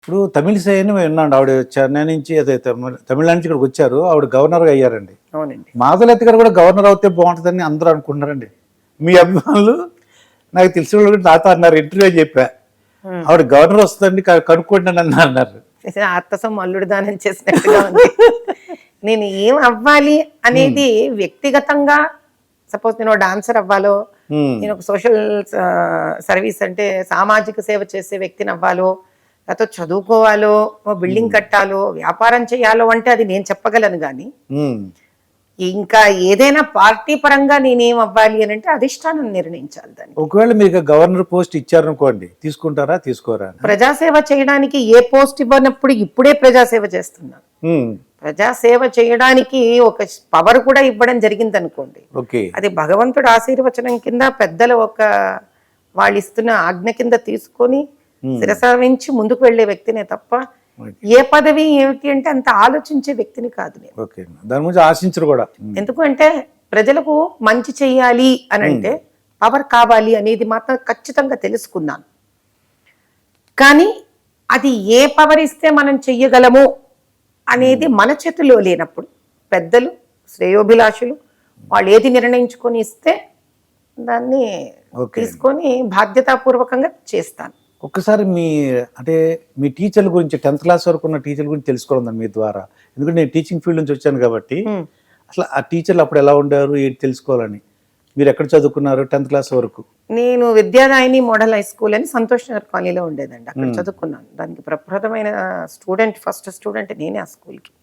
ఇప్పుడు తమిళిసైని విన్నాను. ఆవిడ చెన్నై నుంచి అదే తమిళనాడు నుంచి ఇక్కడికి వచ్చారు. ఆవిడ గవర్నర్గా అయ్యారండి. అవునండి. మాధవలతి గారు కూడా గవర్నర్ అవుతే బాగుంటుందని అందరూ అనుకుంటున్నారండి. మీ అభిమానులు నాకు తెలిసిన వాళ్ళు కూడా నాతో అన్నారు, ఇంటర్వ్యూ చెప్పా, ఆవిడ గవర్నర్ వస్తుందండి కనుక్కోండి అని అన్నారు. అత్తసం అల్లుడు దానం చేసినట్టుగా ఉంది. నేను ఏం అవ్వాలి అనేది వ్యక్తిగతంగా, సపోజ్ నేను డాన్సర్ అవ్వాలో, నేను ఒక సోషల్ సర్వీస్ అంటే సామాజిక సేవ చేసే వ్యక్తిని అవ్వాలో, లేకపోతే చదువుకోవాలో, బిల్డింగ్ కట్టాలో, వ్యాపారం చేయాలో అంటే అది నేను చెప్పగలను. కానీ ఇంకా ఏదైనా పార్టీ పరంగా నేనేం అవ్వాలి అని అంటే అధిష్టానం నిర్ణయించాలి దాన్ని. ఒకవేళ మీకు గవర్నర్ పోస్ట్ ఇచ్చారనుకోండి, తీసుకుంటారా తీసుకోరా? ప్రజాసేవ చేయడానికి ఏ పోస్ట్ ఇవ్వనప్పుడు ఇప్పుడే ప్రజాసేవ చేస్తున్నాను. ప్రజాసేవ చేయడానికి ఒక పవర్ కూడా ఇవ్వడం జరిగింది అనుకోండి, అది భగవంతుడు ఆశీర్వచనం కింద పెద్దలు ఒక వాళ్ళు ఇస్తున్న ఆజ్ఞ కింద తీసుకొని శిరసావించి ముందుకు వెళ్లే వ్యక్తినే తప్ప ఏ పదవి ఏమిటి అంటే అంత ఆలోచించే వ్యక్తిని కాదు నేను. దాని గురించి ఆశించరు కూడా. ఎందుకంటే ప్రజలకు మంచి చెయ్యాలి అని అంటే పవర్ కావాలి అనేది మాత్రం ఖచ్చితంగా తెలుసుకున్నాను. కానీ అది ఏ పవర్ ఇస్తే మనం చెయ్యగలము అనేది మన చేతుల్లో లేనప్పుడు పెద్దలు శ్రేయోభిలాషులు వాళ్ళు ఏది నిర్ణయించుకొని ఇస్తే దాన్ని తీసుకొని బాధ్యతాపూర్వకంగా చేస్తాను. ఒక్కసారి మీ టీచర్ల గురించి, 10th క్లాస్ వరకు ఉన్న టీచర్ల గురించి తెలుసుకోవాలండి మీ ద్వారా. ఎందుకంటే నేను టీచింగ్ ఫీల్డ్ నుంచి వచ్చాను కాబట్టి అసలు ఆ టీచర్లు అప్పుడు ఎలా ఉండేవారు ఏంటి తెలుసుకోవాలని. మీరు ఎక్కడ చదువుకున్నారు 10th క్లాస్ వరకు? నేను విద్యాదాయిని మోడల్ హై స్కూల్ అని సంతోష్ నగర్ కాలనీలో ఉండేదండి, అక్కడ చదువుకున్నాను. దానికి ప్రప్రథమైన ఫస్ట్ స్టూడెంట్ నేనే ఆ స్కూల్కి.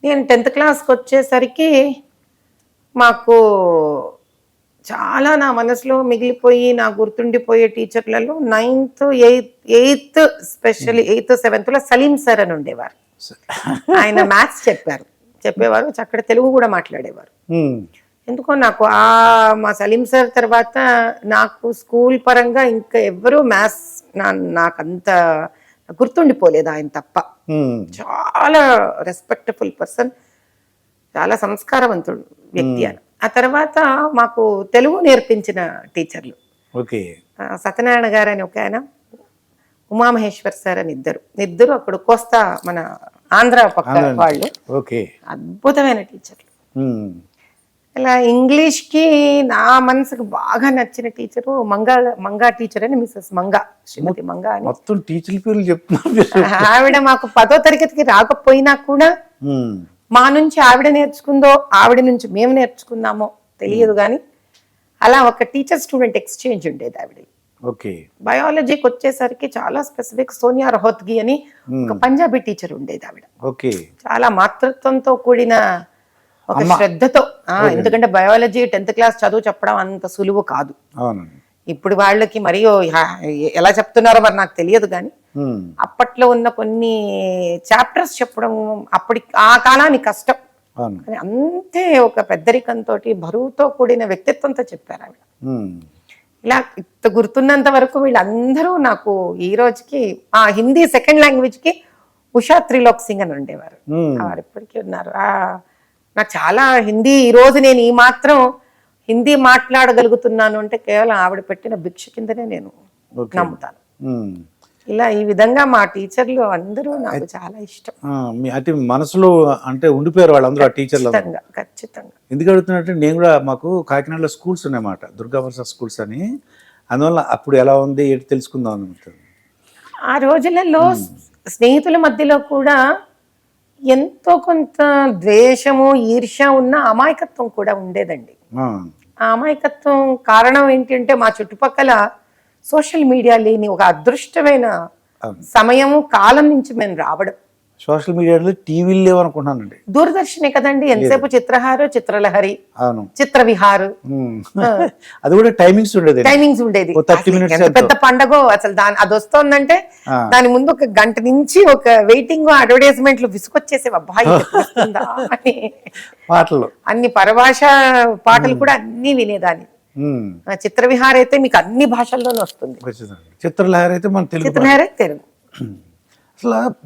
నేను 10th క్లాస్కి వచ్చేసరికి మాకు చాలా నా మనసులో మిగిలిపోయి నా గుర్తుండిపోయే టీచర్లలో 9th 8th specially 8th 7th Salim sir అని ఉండేవారు. ఆయన మ్యాథ్స్ చెప్పేవారు, చక్కటి తెలుగు కూడా మాట్లాడేవారు. ఎందుకో నాకు మా సలీం సార్ తర్వాత నాకు స్కూల్ పరంగా ఇంకా ఎవరు మ్యాథ్స్ నాకంత గుర్తుండిపోలేదు, ఆయన తప్ప. చాలా రెస్పెక్టఫుల్ పర్సన్, చాలా సంస్కారవంతుడు వ్యక్తి అని. ఆ తర్వాత మాకు తెలుగు నేర్పించిన టీచర్లు సత్యనారాయణ గారు అని ఒక ఆయన, ఉమామహేశ్వర్ సార్ అని ఇద్దరు అక్కడ కోస్తా మన ఆంధ్ర పక్క వాళ్ళు, అద్భుతమైన టీచర్లు. ఇలా ఇంగ్లీష్ కి నా మనసుకు బాగా నచ్చిన టీచరు మంగా టీచర్ అని, మిస్సెస్ మంగా, శ్రీమతి మంగా అని. ఆవిడ మాకు 10వ తరగతికి రాకపోయినా కూడా మా నుంచి ఆవిడ నేర్చుకుందో, ఆవిడ నుంచి మేము నేర్చుకున్నామో తెలియదు, కానీ అలా ఒక టీచర్ స్టూడెంట్ ఎక్స్చేంజ్ ఉండేది ఆవిడ. బయాలజీకి వచ్చేసరికి చాలా స్పెసిఫిక్ సోనియా రహోత్గి అని ఒక పంజాబీ టీచర్ ఉండేది ఆవిడ. చాలా మాతృత్వంతో కూడిన ఒక శ్రద్ధతో, ఎందుకంటే బయాలజీ 10th క్లాస్ చదువు చెప్పడం అంత సులువు కాదు. ఇప్పుడు వాళ్ళకి మరి ఎలా చెప్తున్నారో మరి నాకు తెలియదు, కానీ అప్పట్లో ఉన్న కొన్ని చాప్టర్స్ చెప్పడం అప్పటి ఆ కాలానికి కష్టం. అంతే ఒక పెద్దరికంతో బరువుతో కూడిన వ్యక్తిత్వంతో చెప్పారు ఆవిడ. ఇలా గుర్తున్నంత వరకు వీళ్ళందరూ నాకు ఈ రోజుకి హిందీ సెకండ్ లాంగ్వేజ్ కి ఉషా త్రిలోక్ సింగ్ అని ఉండేవారు, వారు ఇప్పటికీ ఉన్నారు. నాకు చాలా హిందీ, ఈ రోజు నేను ఈ మాత్రం హిందీ మాట్లాడగలుగుతున్నాను అంటే కేవలం ఆవిడ పెట్టిన భిక్ష కిందనే నేను నమ్ముతాను. ఇలా ఈ విధంగా మా టీచర్లు అందరూ నాకు చాలా ఇష్టం. అంటే మనసులో అంటే ఉండిపోయారు వాళ్ళందరూ ఆ టీచర్లు. ఖచ్చితంగా. ఎందుకు అడుగుతున్నట్టు, నేను కూడా మాకు కాకినాడలో స్కూల్స్ ఉన్నాయన్నమాట, దుర్గావర్స స్కూల్స్ అని. అందువల్ల అప్పుడు ఎలా ఉంది ఏంటి తెలుసుకుందాం అనుకుంటుంది. ఆ రోజులలో స్నేహితుల మధ్యలో కూడా ఎంతో కొంత ద్వేషము, ఈర్ష్య ఉన్న అమాయకత్వం కూడా ఉండేదండి. ఆ అమాయకత్వం కారణం ఏంటంటే మా చుట్టుపక్కల సోషల్ మీడియా లేని ఒక అదృష్టమైన సమయము, కాలం నుంచి మేము రావడం. సోషల్ మీడియాలో టీవీలు లేవనుకుంటున్నానండి, దూరదర్శనే కదండి. ఎంతసేపు చిత్రహారు, చిత్రలహరి, చిత్రవిహారు, అది కూడా టైమింగ్స్ ఉండేది. పెద్ద పండగ అసలు అది వస్తోందంటే దాని ముందు ఒక గంట నుంచి ఒక వెయిటింగ్, అడ్వర్టైజ్మెంట్లు విసుకొచ్చేసేవి. అబ్బాయి అని పాటలు, అన్ని పరభాష పాటలు కూడా అన్ని వినేదాన్ని. చిత్రవిహార్ అయితే మీకు అన్ని భాషల్లోనూ వస్తుంది, చిత్రలహరి అయితే మన తెలుగు,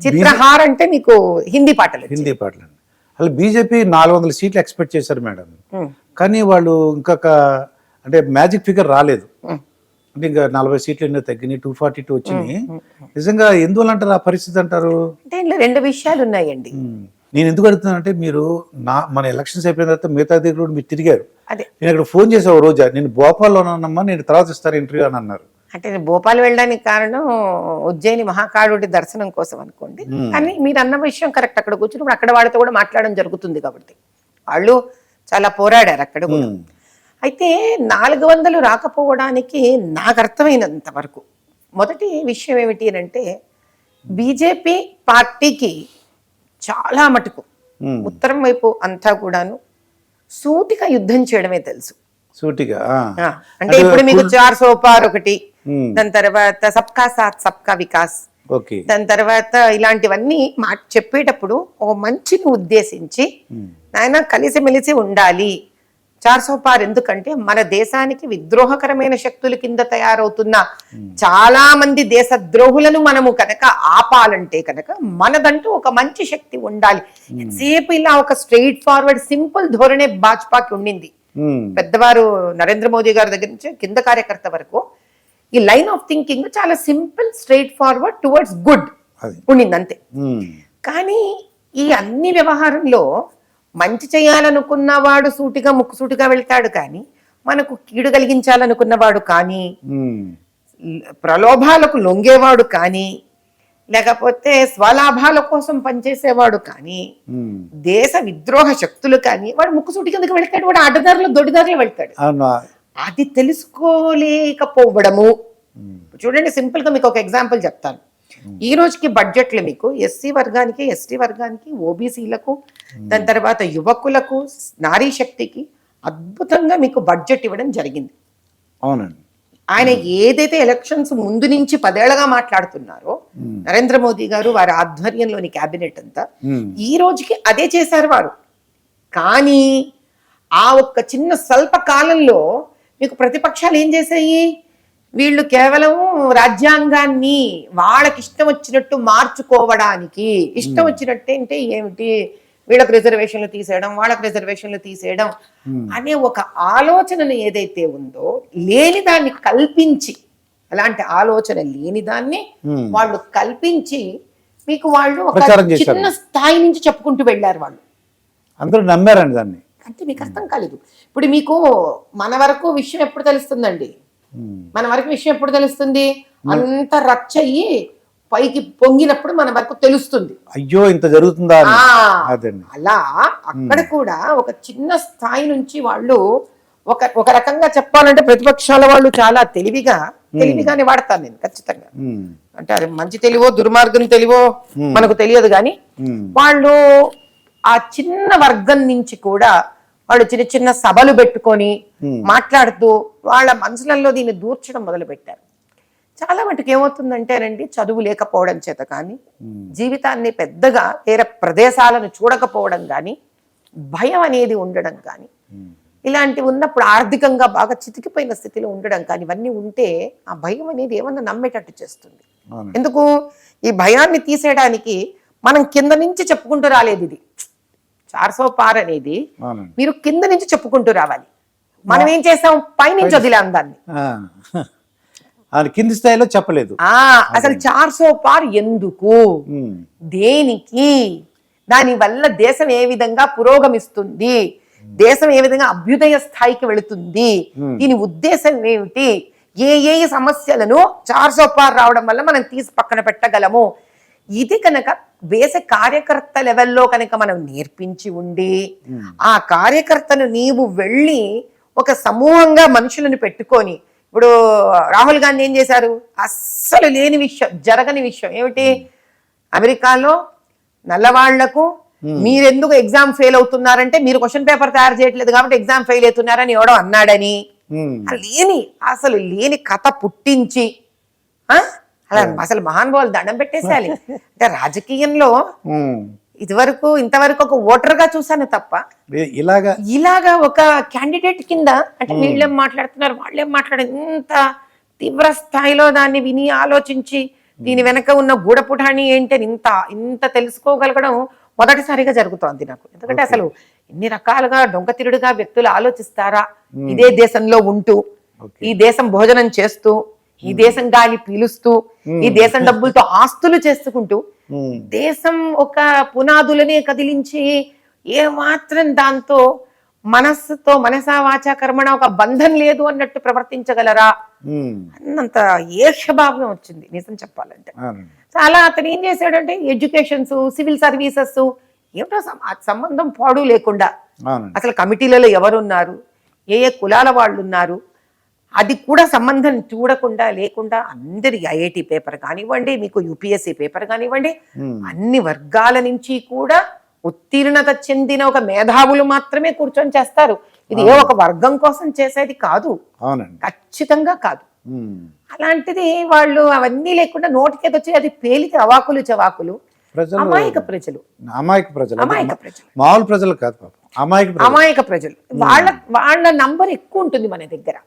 చిత్రహార్ అంటే మీకు హిందీ పాటలు. అసలు బీజేపీ 400 సీట్లు ఎక్స్పెక్ట్ చేశారు మేడం, కానీ వాళ్ళు ఇంకొక అంటే మ్యాజిక్ ఫిగర్ రాలేదు. అంటే ఇంకా 40 సీట్లు ఎన్నో తగ్గినాయి, 242 వచ్చినాయి. నిజంగా ఎందువల్ల అంటారు ఆ పరిస్థితి అంటారు? అంటే ఇందులో రెండు విషయాలు ఉన్నాయండి. నేను ఎందుకు అడుగుతున్నానంటే, మీరు మన ఎలక్షన్స్ అయిపోయిన తర్వాత మిగతా దగ్గర కూడా మీరు తిరిగారు. అదే నేను అక్కడ ఫోన్ చేసా ఓ రోజు, నేను భోపాల్లో ఉన్నానమ్మా, నేను తర్వాత ఇస్తాను ఇంటర్వ్యూ అని అన్నారు. అంటే నేను భోపాల్ వెళ్ళడానికి కారణం ఉజ్జయిని మహాకాళుడి దర్శనం కోసం అనుకోండి. కానీ మీరు అన్న విషయం కరెక్ట్. అక్కడ కూర్చున్నప్పుడు అక్కడ వాళ్ళతో కూడా మాట్లాడడం జరుగుతుంది కాబట్టి వాళ్ళు చాలా పోరాడారు అక్కడ కూడా. అయితే 400 రాకపోవడానికి నాకు అర్థమైనంత వరకు మొదటి విషయం ఏమిటి అంటే, బీజేపీ పార్టీకి చాలా మటుకు ఉత్తరం వైపు అంతా కూడాను సూటిగా యుద్ధం చేయడమే తెలుసు. సూటిగా అంటే ఇప్పుడు మీకు 400 పార్ ఒకటి, దాని తర్వాత సబ్కా సాత్ సబ్కా వికాస్, దాని తర్వాత ఇలాంటివన్నీ చెప్పేటప్పుడు ఒక మంచిని ఉద్దేశించి నాయన కలిసిమెలిసి ఉండాలి. 400 పార్ ఎందుకంటే మన దేశానికి విద్రోహకరమైన శక్తుల కింద తయారవుతున్న చాలా మంది దేశ ద్రోహులను మనము కనుక ఆపాలంటే కనుక మనదంటూ ఒక మంచి శక్తి ఉండాలి. సేపు ఇలా ఒక స్ట్రెయిట్ ఫార్వర్డ్ సింపుల్ ధోరణే భాజపాకి ఉండింది. పెద్దవారు నరేంద్ర మోదీ గారి దగ్గర నుంచి కింద కార్యకర్త వరకు ఈ లైన్ ఆఫ్ థింకింగ్ చాలా simple straight forward towards good ఉండింది అంతే. కానీ ఈ అన్ని వ్యవహారంలో మంచి చేయాలనుకున్నవాడు సూటిగా ముక్కుసూటిగా వెళ్తాడు, కానీ మనకు కీడు కలిగించాలనుకున్నవాడు కానీ, ప్రలోభాలకు లొంగేవాడు కానీ, లేకపోతే స్వలాభాల కోసం పనిచేసేవాడు కానీ, దేశ విద్రోహ శక్తులు కానీ, వాడు ముక్కుసూటి కిందకి వెళ్తాడు, వాడు అడ్డదారులు దొడ్డిదారులు వెళ్తాడు. అది తెలుసుకోలేకపోవడము. చూడండి, సింపుల్ గా మీకు ఒక ఎగ్జాంపుల్ చెప్తాను. ఈ రోజుకి బడ్జెట్లు మీకు ఎస్సీ వర్గానికి, ఎస్టీ వర్గానికి, ఓబీసీలకు, దాని తర్వాత యువకులకు, నారీ శక్తికి అద్భుతంగా మీకు బడ్జెట్ ఇవ్వడం జరిగింది. అవునండి. ఆయన ఏదైతే ఎలక్షన్స్ ముందు నుంచి 10 ఏళ్లుగా మాట్లాడుతున్నారో నరేంద్ర మోదీ గారు వారి ఆధ్వర్యంలోని క్యాబినెట్ అంతా ఈ రోజుకి అదే చేశారు వారు. కానీ ఆ ఒక్క చిన్న స్వల్ప కాలంలో మీకు ప్రతిపక్షాలు ఏం చేశాయి? వీళ్ళు కేవలం రాజ్యాంగాన్ని వాళ్ళకి ఇష్టం వచ్చినట్టు మార్చుకోవడానికి, ఇష్టం వచ్చినట్టు అంటే ఏమిటి, వీళ్ళకి రిజర్వేషన్లు తీసేయడం, వాళ్ళకి రిజర్వేషన్లు తీసేయడం అనే ఒక ఆలోచనను ఏదైతే ఉందో, లేని దాన్ని కల్పించి, అలాంటి ఆలోచన లేని దాన్ని వాళ్ళు కల్పించి మీకు వాళ్ళు ఒక చిన్న స్థాయి నుంచి చెప్పుకుంటూ వెళ్ళారు. వాళ్ళు అందరూ నమ్మారండి దాన్ని. అంటే మీకు అర్థం కాలేదు. ఇప్పుడు మీకు మన వరకు విషయం ఎప్పుడు తెలుస్తుందండి? మన వరకు విషయం ఎప్పుడు తెలుస్తుంది? అంత రచ్చయ్యి పైకి పొంగినప్పుడు మన వరకు తెలుస్తుంది. అయ్యో ఇంత జరుగుతుందా. అలా అక్కడ కూడా ఒక చిన్న స్థాయి నుంచి వాళ్ళు ఒక రకంగా చెప్పాలంటే ప్రతిపక్షాల వాళ్ళు చాలా తెలివిగానే వాడతాను నేను ఖచ్చితంగా. అంటే అది మంచి తెలివో దుర్మార్గం తెలివో మనకు తెలియదు, కానీ వాళ్ళు ఆ చిన్న వర్గం నుంచి కూడా వాళ్ళు చిన్న చిన్న సభలు పెట్టుకొని మాట్లాడుతూ వాళ్ళ మనసులలో దీన్ని దూర్చడం మొదలు పెట్టారు. చాలా మటుకు ఏమవుతుందంటేనండి, చదువు లేకపోవడం చేత కానీ, జీవితాన్ని పెద్దగా వేరే ప్రదేశాలను చూడకపోవడం కానీ, భయం అనేది ఉండడం కానీ, ఇలాంటివి ఉన్నప్పుడు ఆర్థికంగా బాగా చితికిపోయిన స్థితిలో ఉండడం కానీ, ఇవన్నీ ఉంటే ఆ భయం అనేది ఏమన్నా నమ్మేటట్టు చేస్తుంది. ఎందుకు? ఈ భయాన్ని తీసేయడానికి మనం కింద నుంచి చెప్పుకుంటూ రాలేదు. ఇది 400 పార్ అనేది మీరు కింద నుంచి చెప్పుకుంటూ రావాలి. మనం ఏం చేస్తాం? పైనుంచి వదిలాం దాన్ని, కింది స్థాయిలో చెప్పలేదు. అసలు 400 పార్ ఎందుకు, దేనికి, దాని వల్ల దేశం ఏ విధంగా పురోగమిస్తుంది, దేశం ఏ విధంగా అభ్యుదయ స్థాయికి వెళుతుంది, దీని ఉద్దేశం ఏమిటి, ఏ సమస్యలను 400 పార్ రావడం వల్ల మనం తీసి పక్కన పెట్టగలము, ఇది కనుక దేశ కార్యకర్త లెవెల్లో కనుక మనం నేర్పించి ఉండి, ఆ కార్యకర్తను నీవు వెళ్ళి ఒక సమూహంగా మనుషులను పెట్టుకొని, ఇప్పుడు రాహుల్ గాంధీ ఏం చేశారు? అస్సలు లేని విషయం, జరగని విషయం ఏమిటి? అమెరికాలో నల్లవాళ్లకు మీరెందుకు ఎగ్జామ్ ఫెయిల్ అవుతున్నారంటే మీరు క్వశ్చన్ పేపర్ తయారు చేయట్లేదు కాబట్టి ఎగ్జామ్ ఫెయిల్ అవుతున్నారని ఎవడో అన్నాడని, అసలు లేని కథ పుట్టించి అసలు మహానుభావులు దండం పెట్టేసేయాలి. అంటే రాజకీయంలో ఇంతవరకు ఒక ఓటర్ గా చూసాను తప్ప ఇలాగా ఒక క్యాండిడేట్ కింద అంటే వీళ్ళేం మాట్లాడుతున్నారు వాళ్ళేం మాట్లాడారు ఇంత తీవ్ర స్థాయిలో దాన్ని విని ఆలోచించి దీని వెనక ఉన్న గూఢపుటాణి ఏంటి అని ఇంత తెలుసుకోగలగడం మొదటిసారిగా జరుగుతోంది నాకు. ఎందుకంటే అసలు ఎన్ని రకాలుగా డొంకతిరుడుగా వ్యక్తులు ఆలోచిస్తారా, ఇదే దేశంలో ఉంటూ, ఈ దేశం భోజనం చేస్తూ, ఈ దేశం గాలి పీలుస్తూ ఈ దేశం డబ్బులతో ఆస్తులు చేసుకుంటూ దేశం ఒక పునాదులనే కదిలించి ఏ మాత్రం దాంతో మనసా వాచా కర్మణ ఒక బంధం లేదు అన్నట్టు ప్రవర్తించగలరా అన్నంత ఏషభావం వచ్చింది నిజం చెప్పాలంటే. చాలా అతను ఏం చేశాడంటే ఎడ్యుకేషన్స్, సివిల్ సర్వీసెస్ ఏమిటో సంబంధం పాడు లేకుండా అసలు కమిటీలలో ఎవరున్నారు, ఏ ఏ కులాల వాళ్ళు ఉన్నారు, అది కూడా సంబంధం చూడకుండా లేకుండా అందరి ఐఐటి పేపర్ కానివ్వండి, మీకు యూపీఎస్సీ పేపర్ కానివ్వండి, అన్ని వర్గాల నుంచి కూడా ఉత్తీర్ణత చెందిన ఒక మేధావులు మాత్రమే కూర్చొని చేస్తారు. ఇది ఏ ఒక వర్గం కోసం చేసేది కాదు, ఖచ్చితంగా కాదు. అలాంటిది వాళ్ళు అవన్నీ లేకుండా నోటికేది వచ్చి అది పేలితే అవాకులు చవాకులు. అమాయక ప్రజలు మామూలు ప్రజలు కాదు, అమాయక ప్రజలు. వాళ్ళ నంబర్ ఎక్కువ ఉంటుంది మన దగ్గర.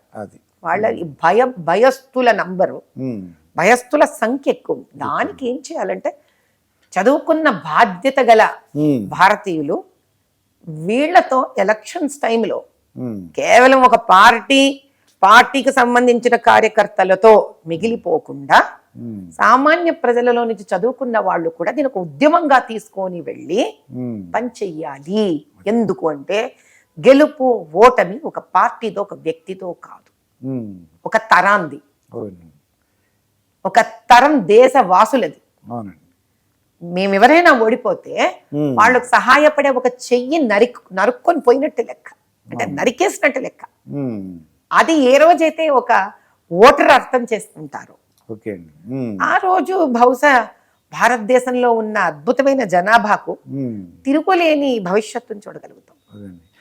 వాళ్ళ భయస్థుల నంబరు, భయస్థుల సంఖ్య ఎక్కువ. దానికి ఏం చేయాలంటే చదువుకున్న బాధ్యత గల భారతీయులు వీళ్లతో ఎలక్షన్స్ టైంలో కేవలం ఒక పార్టీకి సంబంధించిన కార్యకర్తలతో మిగిలిపోకుండా సామాన్య ప్రజలలో నుంచి చదువుకున్న వాళ్ళు కూడా దీని ఒక ఉద్యమంగా తీసుకొని వెళ్ళి పనిచెయ్యాలి. ఎందుకు అంటే గెలుపు ఓటమి ఒక పార్టీతో ఒక వ్యక్తితో కాదు, ఒక తరాంది, ఒక తరం దేశ వాసులది. మేమెవరైనా ఓడిపోతే వాళ్ళకు సహాయపడే ఒక చెయ్యి నరుక్కొని పోయినట్టు లెక్క, అంటే నరికేసినట్టు లెక్క. అది ఏ రోజైతే ఒక ఓటర్ అర్థం చేసుకుంటారో ఆ రోజు బహుశా భారతదేశంలో ఉన్న అద్భుతమైన జనాభాకు తిరుగులేని భవిష్యత్తును చూడగలుగుతాం.